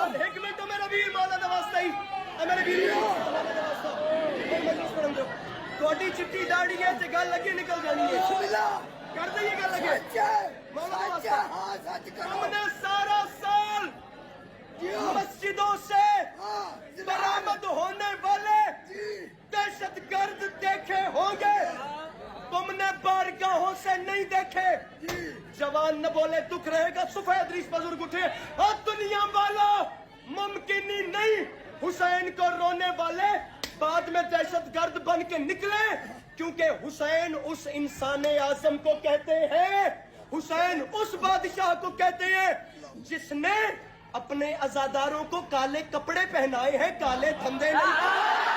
एक मिनट तो मेरा वीर मौलाना वास्ता ही मेरे वीर मौलाना वास्ता मजलिस पढ़न दो थोड़ी चिट्टी दाढ़ी है ते गल लगे निकल जानी है कर दे ये गल लगे मौलाना वास्ता हमने सारा साल मस्जिदों से बरामद होने वाले दहशतगर्द देखे होंगे तुमने बारगाहों से नहीं देखे जवान न बोले दुख रहेगा सफेद रीस बुजुर्ग उठे और दुनिया वालों मुमकिन ही नहीं हुसैन को रोने वाले बाद में दहशतगर्द बन के निकले क्योंकि हुसैन उस इंसान आजम को कहते हैं हुसैन उस बादशाह को कहते हैं जिसने अपने अजादारों को काले कपड़े पहनाए हैं काले धंधे नहीं